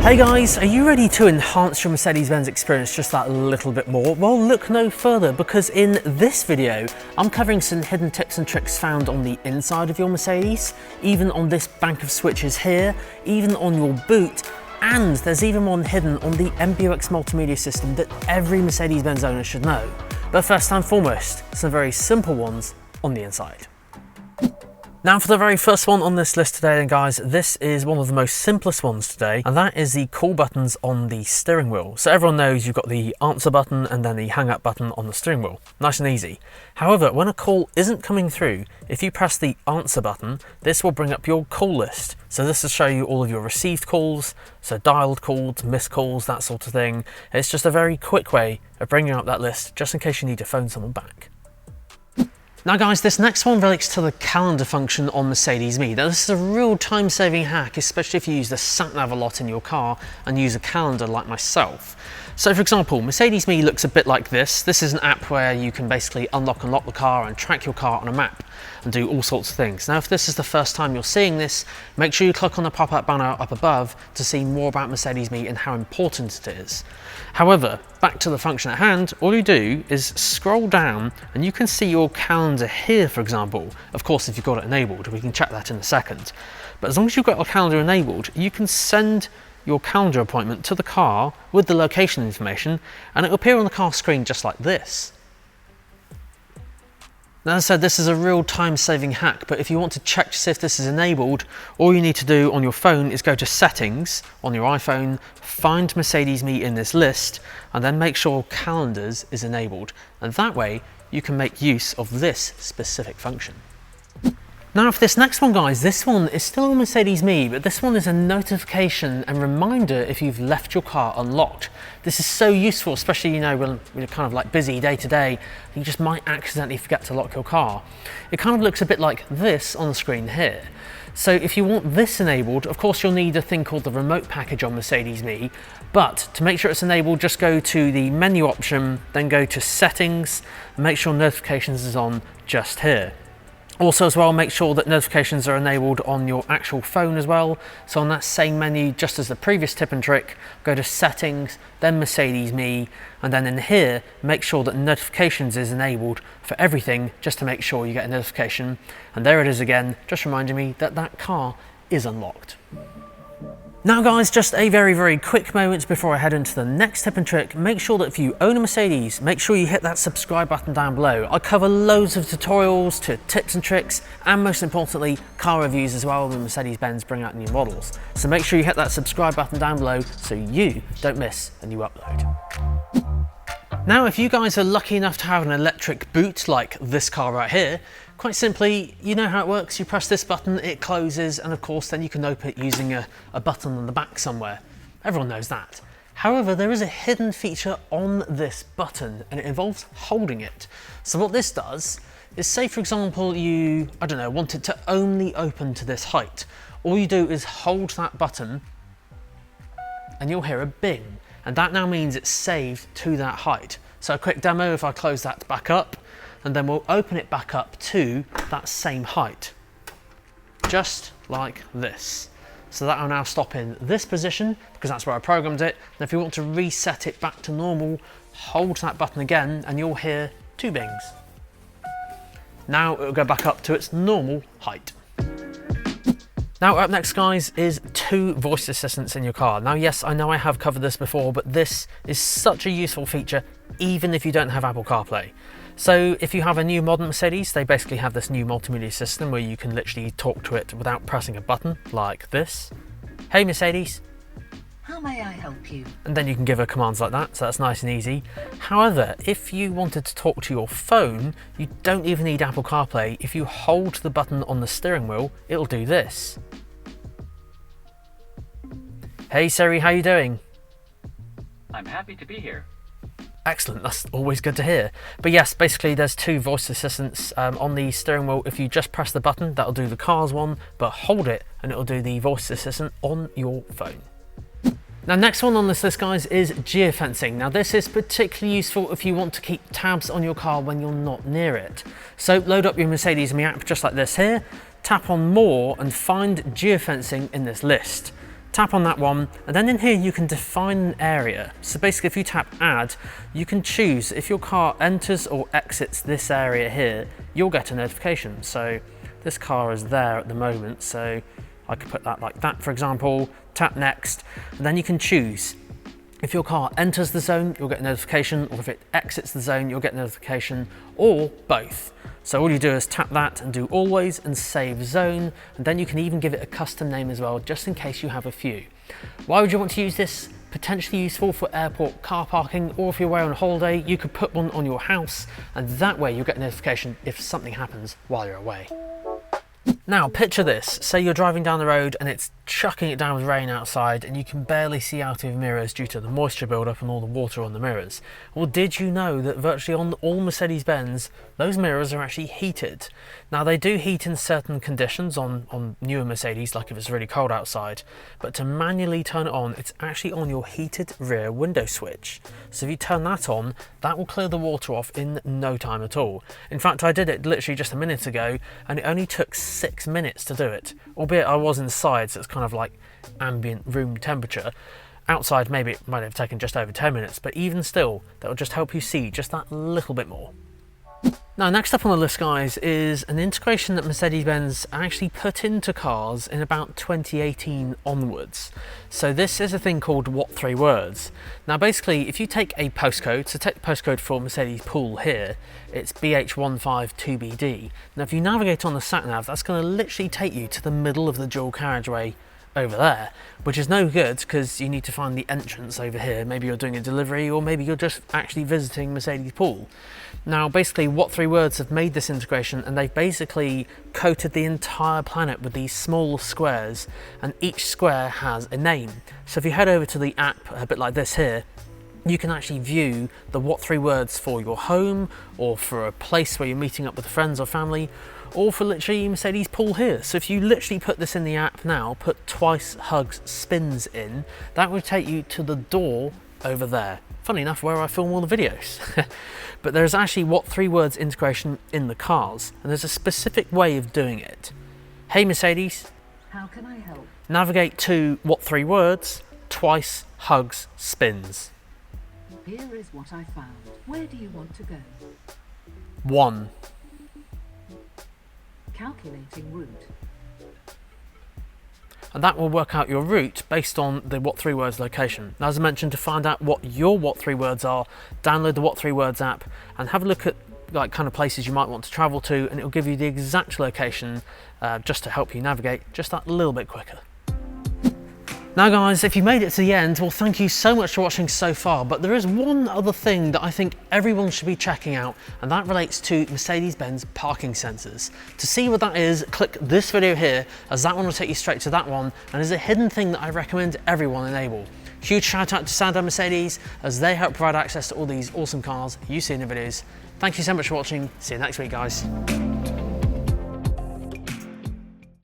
Hey guys, are you ready to enhance your Mercedes-Benz experience just that little bit more? Well, look no further, because in this video, I'm covering some hidden tips and tricks found on the inside of your Mercedes, even on this bank of switches here, even on your boot, and there's even one hidden on the MBUX multimedia system that every Mercedes-Benz owner should know. But first and foremost, some very simple ones on the inside. Now for the very first one on this list today then guys, this is one of the most simplest ones today, and that is the call buttons on the steering wheel. So everyone knows you've got the answer button and then the hang up button on the steering wheel. Nice and easy. However, when a call isn't coming through, if you press the answer button, this will bring up your call list. So this will show you all of your received calls, so dialed calls, missed calls, that sort of thing. It's just a very quick way of bringing up that list just in case you need to phone someone back. Now guys, this next one relates to the calendar function on Mercedes Me. Now this is a real time-saving hack, especially if you use the sat-nav a lot in your car and use a calendar like myself. So for example, Mercedes Me looks a bit like this. This is an app where you can basically unlock and lock the car and track your car on a map and do all sorts of things. Now if this is the first time you're seeing this, make sure you click on the pop-up banner up above to see more about Mercedes Me and how important it is. However, back to the function at hand, all you do is scroll down and you can see your calendar here, for example. Of course, if you've got it enabled, we can check that in a second. But as long as you've got your calendar enabled, you can send your calendar appointment to the car with the location information, and it will appear on the car screen just like this. Now, as I said, this is a real time-saving hack, but if you want to check to see if this is enabled, all you need to do on your phone is go to Settings on your iPhone, find Mercedes Me in this list, and then make sure Calendars is enabled. And that way, you can make use of this specific function. Now for this next one guys, this one is still on Mercedes Me, but this one is a notification and reminder if you've left your car unlocked. This is so useful, especially when you're kind of like busy day to day, you just might accidentally forget to lock your car. It kind of looks a bit like this on the screen here. So if you want this enabled, of course you'll need a thing called the remote package on Mercedes Me, but to make sure it's enabled, just go to the menu option, then go to Settings, and make sure notifications is on just here. Also as well, make sure that notifications are enabled on your actual phone as well. So on that same menu, just as the previous tip and trick, go to Settings, then Mercedes Me, and then in here, make sure that notifications is enabled for everything, just to make sure you get a notification. And there it is again, just reminding me that that car is unlocked. Now guys, just a very quick moment before I head into the next tip and trick. Make sure that if you own a Mercedes, make sure you hit that subscribe button down below. I cover loads of tutorials to tips and tricks, and most importantly, car reviews as well when Mercedes-Benz bring out new models. So make sure you hit that subscribe button down below so you don't miss a new upload. Now, if you guys are lucky enough to have an electric boot like this car right here, quite simply, you know how it works. You press this button, it closes, and of course then you can open it using a button on the back somewhere. Everyone knows that. However, there is a hidden feature on this button, and it involves holding it. So what this does is, say for example you, I don't know, want it to only open to this height. All you do is hold that button and you'll hear a bing. And that now means it's saved to that height. So a quick demo, if I close that back up, and then we'll open it back up to that same height. Just like this. So that will now stop in this position, because that's where I programmed it. And if you want to reset it back to normal, hold that button again, and you'll hear two bings. Now it will go back up to its normal height. Now up next guys is two voice assistants in your car. Now yes, I know I have covered this before, but this is such a useful feature even if you don't have Apple CarPlay. So if you have a new modern Mercedes, they basically have this new multimedia system where you can literally talk to it without pressing a button like this. Hey Mercedes. How may I help you? And then you can give her commands like that, so that's nice and easy. However, if you wanted to talk to your phone, you don't even need Apple CarPlay. If you hold the button on the steering wheel, it'll do this. Hey Siri, how you doing? I'm happy to be here. Excellent, that's always good to hear. But yes, basically there's two voice assistants on the steering wheel. If you just press the button, that'll do the car's one, but hold it and it'll do the voice assistant on your phone. Now next one on this list guys is geofencing. Now this is particularly useful if you want to keep tabs on your car when you're not near it. So load up your Mercedes Me app just like this here, tap on more and find geofencing in this list. Tap on that one, and then in here you can define an area. So basically if you tap add, you can choose if your car enters or exits this area here, you'll get a notification. So this car is there at the moment, so I could put that like that, for example, tap next, and then you can choose. If your car enters the zone, you'll get a notification, or if it exits the zone, you'll get a notification, or both. So all you do is tap that and do always and save zone, and then you can even give it a custom name as well, just in case you have a few. Why would you want to use this? Potentially useful for airport car parking, or if you're away on holiday, you could put one on your house, and that way you'll get a notification if something happens while you're away. Now picture this, say you're driving down the road and it's chucking it down with rain outside and you can barely see out of your mirrors due to the moisture buildup and all the water on the mirrors. Well, did you know that virtually on all Mercedes-Benz, those mirrors are actually heated? Now they do heat in certain conditions on newer Mercedes, like if it's really cold outside, but to manually turn it on, it's actually on your heated rear window switch. So if you turn that on, that will clear the water off in no time at all. In fact, I did it literally just a minute ago and it only took 6 minutes to do it, albeit I was inside, so it's kind of like ambient room temperature. Outside maybe it might have taken just over 10 minutes, but even still that will just help you see just that little bit more. Now next up on the list, guys, is an integration that Mercedes-Benz actually put into cars in about 2018 onwards. So this is a thing called What3Words. Now basically if you take a postcode, so take the postcode for Mercedes pool here, it's BH152BD. Now if you navigate on the sat-nav, that's going to literally take you to the middle of the dual carriageway over there, which is no good because you need to find the entrance over here. Maybe you're doing a delivery, or maybe you're just actually visiting Mercedes pool. Now basically What3Words have made this integration, and they've basically coated the entire planet with these small squares, and each square has a name. So if you head over to the app, a bit like this here, you can actually view the What3Words for your home, or for a place where you're meeting up with friends or family, or for literally Mercedes pool here. So if you literally put this in the app now, put twice hugs spins in, that will take you to the door over there. Funny enough, where I film all the videos. But there's actually What3Words integration in the cars, and there's a specific way of doing it. Hey Mercedes, How can I help? navigate to What3Words, twice hugs spins. Here is what I found. Where do you want to go? 1. Calculating route. And that will work out your route based on the What3Words location. Now, as I mentioned, to find out what your What3Words are, download the What3Words app and have a look at like kind of places you might want to travel to, and it will give you the exact location just to help you navigate just that little bit quicker. Now guys, if you made it to the end, well, thank you so much for watching so far, but there is one other thing that I think everyone should be checking out, and that relates to Mercedes-Benz parking sensors. To see what that is, click this video here, as that one will take you straight to that one, and is a hidden thing that I recommend everyone enable. Huge shout out to Sandown Mercedes, as they help provide access to all these awesome cars you see in the videos. Thank you so much for watching, see you next week guys.